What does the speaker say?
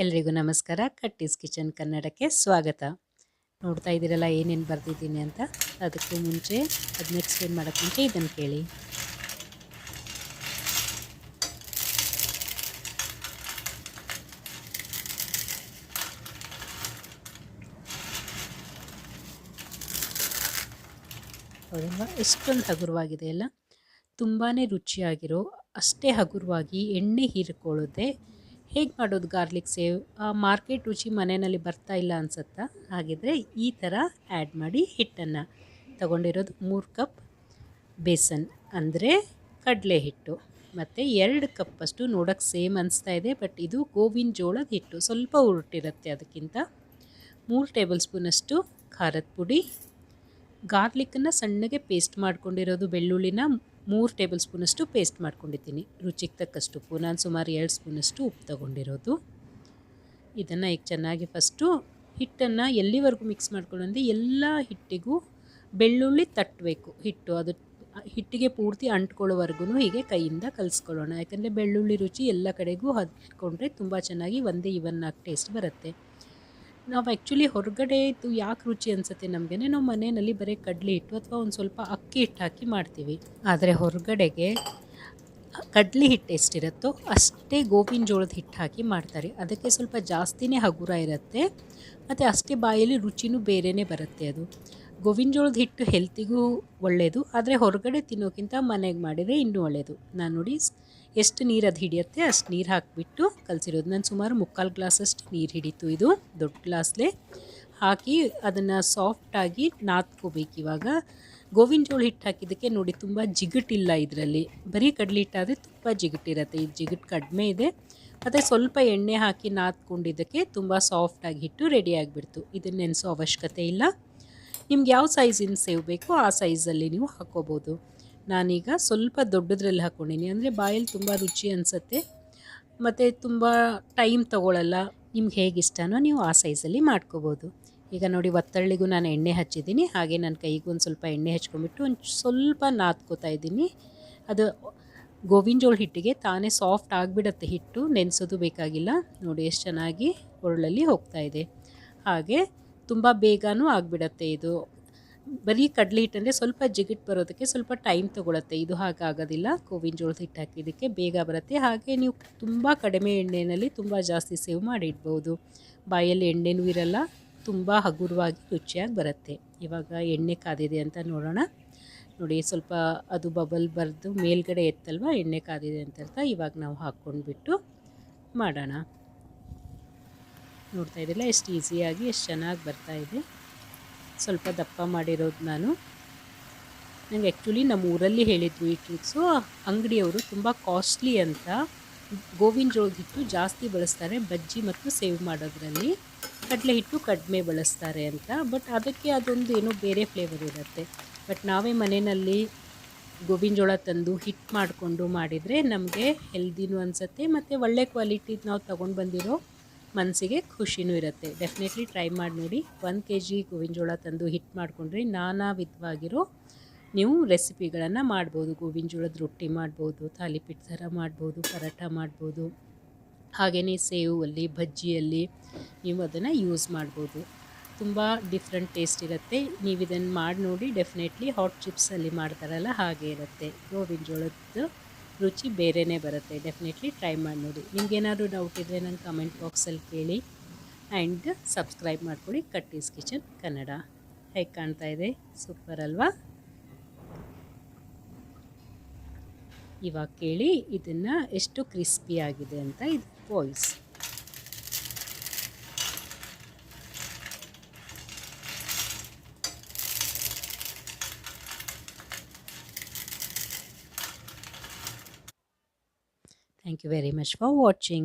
ಎಲ್ರಿಗೂ ನಮಸ್ಕಾರ. ಕಟ್ಟೀಸ್ ಕಿಚನ್ ಕನ್ನಡಕ್ಕೆ ಸ್ವಾಗತ. ನೋಡ್ತಾ ಇದ್ದೀರಲ್ಲ ಏನೇನು ಬರ್ದಿದ್ದೀನಿ ಅಂತ. ಅದಕ್ಕೂ ಮುಂಚೆ ಅದನ್ನ ಎಕ್ಸ್ಪ್ಲೇನ್ ಮಾಡೋಕ್ಕೆ ಮುಂಚೆ ಇದನ್ನು ಕೇಳಿ. ಹೌದಲ್ವಾ, ಎಷ್ಟೊಂದು ಹಗುರವಾಗಿದೆ ಅಲ್ಲ. ತುಂಬಾ ರುಚಿಯಾಗಿರೋ, ಅಷ್ಟೇ ಹಗುರವಾಗಿ ಎಣ್ಣೆ ಹೀರಿಕೊಳ್ಳುತ್ತೆ. ಹೇಗೆ ಮಾಡೋದು ಗಾರ್ಲಿಕ್ ಸೇವ್? ಮಾರ್ಕೆಟ್ ರುಚಿ ಮನೆಯಲ್ಲಿ ಬರ್ತಾ ಇಲ್ಲ ಅನ್ಸುತ್ತಾ? ಹಾಗಿದ್ರೆ ಈ ಥರ ಆ್ಯಡ್ ಮಾಡಿ. ಹಿಟ್ಟನ್ನು ತಗೊಂಡಿರೋದು 3 ಕಪ್ ಬೇಸನ್ ಅಂದರೆ ಕಡಲೆ ಹಿಟ್ಟು, ಮತ್ತು 2 ಕಪ್ಪಷ್ಟು ನೋಡೋಕ್ಕೆ ಸೇಮ್ ಅನಿಸ್ತಾ ಇದೆ, ಬಟ್ ಇದು ಗೋವಿನ ಜೋಳದ ಹಿಟ್ಟು, ಸ್ವಲ್ಪ ಉರುಟಿರುತ್ತೆ ಅದಕ್ಕಿಂತ. 3 ಟೇಬಲ್ ಸ್ಪೂನಷ್ಟು ಖಾರದ ಪುಡಿ, ಗಾರ್ಲಿಕ್ಕನ್ನು ಸಣ್ಣಗೆ ಪೇಸ್ಟ್ ಮಾಡ್ಕೊಂಡಿರೋದು, ಬೆಳ್ಳುಳ್ಳಿನ 3 ಟೇಬಲ್ ಸ್ಪೂನಷ್ಟು ಪೇಸ್ಟ್ ಮಾಡ್ಕೊಂಡಿದ್ದೀನಿ. ರುಚಿಗೆ ತಕ್ಕಷ್ಟು ಉಪ್ಪು, ನಾನು ಸುಮಾರು 2 ಸ್ಪೂನಷ್ಟು ಉಪ್ಪು ತೊಗೊಂಡಿರೋದು. ಇದನ್ನು ಈಗ ಚೆನ್ನಾಗಿ ಫಸ್ಟು ಹಿಟ್ಟನ್ನು ಎಲ್ಲಿವರೆಗೂ ಮಿಕ್ಸ್ ಮಾಡ್ಕೊಳ್ಳೋಂದ್ರೆ ಎಲ್ಲ ಹಿಟ್ಟಿಗೂ ಬೆಳ್ಳುಳ್ಳಿ ತಟ್ಟಬೇಕು. ಅದು ಹಿಟ್ಟಿಗೆ ಪೂರ್ತಿ ಅಂಟ್ಕೊಳ್ಳೋವರೆಗೂ ಹೀಗೆ ಕೈಯಿಂದ ಕಲಿಸ್ಕೊಳ್ಳೋಣ. ಯಾಕಂದರೆ ಬೆಳ್ಳುಳ್ಳಿ ರುಚಿ ಎಲ್ಲ ಕಡೆಗೂ ಹತ್ಕೊಂಡ್ರೆ ತುಂಬ ಚೆನ್ನಾಗಿ ಒಂದೇ ಇವನ್ನಾಗಿ ಟೇಸ್ಟ್ ಬರುತ್ತೆ. ನಾವು ಆ್ಯಕ್ಚುಲಿ ಹೊರಗಡೆ ಇದು ಯಾಕೆ ರುಚಿ ಅನಿಸುತ್ತೆ ನಮಗೇ, ನಾವು ಮನೆಯಲ್ಲಿ ಬರೀ ಕಡಲೆ ಹಿಟ್ಟು ಅಥವಾ ಒಂದು ಸ್ವಲ್ಪ ಅಕ್ಕಿ ಹಿಟ್ಟು ಹಾಕಿ ಮಾಡ್ತೀವಿ. ಆದರೆ ಹೊರಗಡೆಗೆ ಕಡಲೆ ಹಿಟ್ಟು ಎಷ್ಟಿರುತ್ತೋ ಅಷ್ಟೇ ಗೋವಿನ ಜೋಳದ ಹಿಟ್ಟು ಹಾಕಿ ಮಾಡ್ತಾರೆ. ಅದಕ್ಕೆ ಸ್ವಲ್ಪ ಜಾಸ್ತಿನೇ ಹಗುರ ಇರುತ್ತೆ, ಮತ್ತು ಅಷ್ಟೇ ಬಾಯಲ್ಲಿ ರುಚಿನೂ ಬೇರೆಯೇ ಬರುತ್ತೆ. ಅದು ಗೋವಿನ ಜೋಳದ ಹಿಟ್ಟು ಹೆಲ್ತಿಗೂ ಒಳ್ಳೆಯದು, ಆದರೆ ಹೊರಗಡೆ ತಿನ್ನೋಕ್ಕಿಂತ ಮನೆಗೆ ಮಾಡಿದರೆ ಇನ್ನೂ ಒಳ್ಳೆಯದು. ನಾನು ನೋಡಿ ಎಷ್ಟು ನೀರು ಅದು ಹಿಡಿಯುತ್ತೆ ಅಷ್ಟು ನೀರು ಹಾಕಿಬಿಟ್ಟು ಕಲಸಿರೋದು. ನಾನು ಸುಮಾರು 3/4 ಗ್ಲಾಸಷ್ಟು ನೀರು ಹಿಡಿತು. ಇದು ದೊಡ್ಡ ಗ್ಲಾಸ್ಲೇ ಹಾಕಿ ಅದನ್ನು ಸಾಫ್ಟಾಗಿ ನಾದ್ಕೋಬೇಕು. ಇವಾಗ ಗೋವಿನ ಜೋಳ ಹಿಟ್ಟು ಹಾಕಿದ್ದಕ್ಕೆ ನೋಡಿ ತುಂಬ ಜಿಗುಟಿಲ್ಲ ಇದರಲ್ಲಿ. ಬರೀ ಕಡಲೆ ಹಿಟ್ಟಾದರೆ ತುಂಬ ಜಿಗುಟಿರುತ್ತೆ, ಇದು ಜಿಗುಟು ಕಡಿಮೆ ಇದೆ. ಮತ್ತು ಸ್ವಲ್ಪ ಎಣ್ಣೆ ಹಾಕಿ ನಾದ್ಕೊಂಡಿದ್ದಕ್ಕೆ ತುಂಬ ಸಾಫ್ಟಾಗಿ ಹಿಟ್ಟು ರೆಡಿ ಆಗಿಬಿಡ್ತು. ಇದನ್ನು ನೆನೆಸೋ ಅವಶ್ಯಕತೆ ಇಲ್ಲ. ನಿಮ್ಗೆ ಯಾವ ಸೈಜಿನ ಸೇವ್ ಬೇಕೋ ಆ ಸೈಜಲ್ಲಿ ನೀವು ಹಾಕ್ಕೋಬೋದು. ನಾನೀಗ ಸ್ವಲ್ಪ ದೊಡ್ಡದ್ರಲ್ಲಿ ಹಾಕ್ಕೊಂಡಿನಿ, ಅಂದರೆ ಬಾಯಲ್ಲಿ ತುಂಬ ರುಚಿ ಅನಿಸುತ್ತೆ ಮತ್ತು ತುಂಬ ಟೈಮ್ ತೊಗೊಳ್ಳಲ್ಲ. ನಿಮ್ಗೆ ಹೇಗೆ ಇಷ್ಟನೋ ನೀವು ಆ ಸೈಜಲ್ಲಿ ಮಾಡ್ಕೋಬೋದು. ಈಗ ನೋಡಿ ಒತ್ತಳ್ಳಿಗೂ ನಾನು ಎಣ್ಣೆ ಹಚ್ಚಿದ್ದೀನಿ, ಹಾಗೆ ನನ್ನ ಕೈಗೂ ಒಂದು ಸ್ವಲ್ಪ ಎಣ್ಣೆ ಹಚ್ಕೊಂಡ್ಬಿಟ್ಟು ಒಂದು ಸ್ವಲ್ಪ ನಾದ್ಕೋತಾ ಇದ್ದೀನಿ. ಅದು ಗೋವಿನ ಜೋಳ ಹಿಟ್ಟಿಗೆ ತಾನೇ ಸಾಫ್ಟ್ ಆಗಿಬಿಡುತ್ತೆ, ಹಿಟ್ಟು ನೆನೆಸೋದು ಬೇಕಾಗಿಲ್ಲ. ನೋಡಿ ಎಷ್ಟು ಚೆನ್ನಾಗಿ ಒರಳಲ್ಲಿ ಹೋಗ್ತಾ ಇದೆ. ಹಾಗೆ ತುಂಬ ಬೇಗನೂ ಆಗಿಬಿಡತ್ತೆ. ಇದು ಬರೀ ಕಡಲೆ ಹಿಟ್ಟಂದರೆ ಸ್ವಲ್ಪ ಜಿಗಿಟ್ ಬರೋದಕ್ಕೆ ಸ್ವಲ್ಪ ಟೈಮ್ ತೊಗೊಳತ್ತೆ. ಇದು ಹಾಗಾಗೋದಿಲ್ಲ, ಗೋವಿನ ಜೋಳದ ಹಿಟ್ಟು ಹಾಕಿದ್ದಕ್ಕೆ ಬೇಗ ಬರುತ್ತೆ. ಹಾಗೆ ನೀವು ತುಂಬ ಕಡಿಮೆ ಎಣ್ಣೆಯಲ್ಲಿ ತುಂಬ ಜಾಸ್ತಿ ಸೇವ್ ಮಾಡಿಡ್ಬೋದು. ಬಾಯಲ್ಲಿ ಎಣ್ಣೆನೂ ಇರಲ್ಲ, ತುಂಬ ಹಗುರವಾಗಿ ರುಚಿಯಾಗಿ ಬರುತ್ತೆ. ಇವಾಗ ಎಣ್ಣೆ ಕಾದಿದೆ ಅಂತ ನೋಡೋಣ. ನೋಡಿ ಸ್ವಲ್ಪ ಅದು ಬಬಲ್ ಬರೆದು ಮೇಲ್ಗಡೆ ಎತ್ತಲ್ವ, ಎಣ್ಣೆ ಕಾದಿದೆ ಅಂತ ಅರ್ಥ. ಇವಾಗ ನಾವು ಹಾಕ್ಕೊಂಡ್ಬಿಟ್ಟು ಮಾಡೋಣ. ನೋಡ್ತಾ ಇದ್ದಿಲ್ಲ ಎಷ್ಟು ಈಸಿಯಾಗಿ ಎಷ್ಟು ಚೆನ್ನಾಗಿ ಬರ್ತಾಯಿದೆ. ಸ್ವಲ್ಪ ದಪ್ಪ ಮಾಡಿರೋದು ನಾನು. ನನಗೆ ಆ್ಯಕ್ಚುಲಿ ನಮ್ಮ ಊರಲ್ಲಿ ಹೇಳಿದ್ರು ಈ ಟ್ರಿಕ್ಸು. ಅಂಗಡಿಯವರು ತುಂಬ ಕಾಸ್ಟ್ಲಿ ಅಂತ ಗೋವಿನ ಜೋಳದ ಹಿಟ್ಟು ಜಾಸ್ತಿ ಬಳಸ್ತಾರೆ ಬಜ್ಜಿ ಮತ್ತು ಸೇವ್ ಮಾಡೋದ್ರಲ್ಲಿ, ಕಡಲೆ ಹಿಟ್ಟು ಕಡಿಮೆ ಬಳಸ್ತಾರೆ ಅಂತ. ಬಟ್ ಅದಕ್ಕೆ ಅದೊಂದು ಏನೋ ಬೇರೆ ಫ್ಲೇವರ್ ಇರುತ್ತೆ. ಬಟ್ ನಾವೇ ಮನೆಯಲ್ಲಿ ಗೋವಿನ ಜೋಳ ತಂದು ಹಿಟ್ಟು ಮಾಡಿಕೊಂಡು ಮಾಡಿದರೆ ನಮಗೆ ಹೆಲ್ದಿನೂ ಅನಿಸುತ್ತೆ, ಮತ್ತು ಒಳ್ಳೆ ಕ್ವಾಲಿಟಿದು ನಾವು ತೊಗೊಂಡು ಬಂದಿರೋ ಮನಸ್ಸಿಗೆ ಖುಷಿನೂ ಇರುತ್ತೆ. ಡೆಫಿನೆಟ್ಲಿ ಟ್ರೈ ಮಾಡಿ ನೋಡಿ. 1 kg ಗೋವಿನ ಜೋಳ ತಂದು ಹಿಟ್ಟು ಮಾಡಿಕೊಂಡ್ರೆ ನಾನಾ ವಿಧವಾಗಿರೋ ನೀವು ರೆಸಿಪಿಗಳನ್ನು ಮಾಡ್ಬೋದು. ಗೋವಿನ ಜೋಳದ ರೊಟ್ಟಿ ಮಾಡ್ಬೋದು, ತಾಲಿಪೀಠ ಥರ ಮಾಡ್ಬೋದು, ಪರೋಟ ಮಾಡ್ಬೋದು, ಹಾಗೆಯೇ ಸೇವಲ್ಲಿ ಬಜ್ಜಿಯಲ್ಲಿ ನೀವು ಅದನ್ನು ಯೂಸ್ ಮಾಡ್ಬೋದು. ತುಂಬ ಡಿಫ್ರೆಂಟ್ ಟೇಸ್ಟ್ ಇರುತ್ತೆ. ನೀವು ಇದನ್ನು ಮಾಡಿ ನೋಡಿ. ಡೆಫಿನೆಟ್ಲಿ ಹಾಟ್ ಚಿಪ್ಸಲ್ಲಿ ಮಾಡ್ತಾರಲ್ಲ ಹಾಗೆ ಇರುತ್ತೆ. ಗೋವಿನ ಜೋಳದ ರುಚಿ ಬೇರೆಯೇ ಬರುತ್ತೆ. ಡೆಫಿನೆಟ್ಲಿ ಟ್ರೈ ಮಾಡಿ ನೋಡಿ. ನಿಮಗೇನಾದರೂ ಡೌಟ್ ಇದ್ದರೆ ನನ್ನ ಕಮೆಂಟ್ ಬಾಕ್ಸಲ್ಲಿ ಕೇಳಿ. ಆ್ಯಂಡ್ ಸಬ್ಸ್ಕ್ರೈಬ್ ಮಾಡ್ಕೊಳ್ಳಿ ಕಟ್ಟೀಸ್ ಕಿಚನ್ ಕನ್ನಡ. ಹೇಗೆ ಕಾಣ್ತಾ ಇದೆ? ಸೂಪರ್ ಅಲ್ವಾ? ಇವಾಗ ಕೇಳಿ ಇದನ್ನು ಎಷ್ಟು ಕ್ರಿಸ್ಪಿ ಆಗಿದೆ ಅಂತ. ಇದು voice. Thank you very much for watching.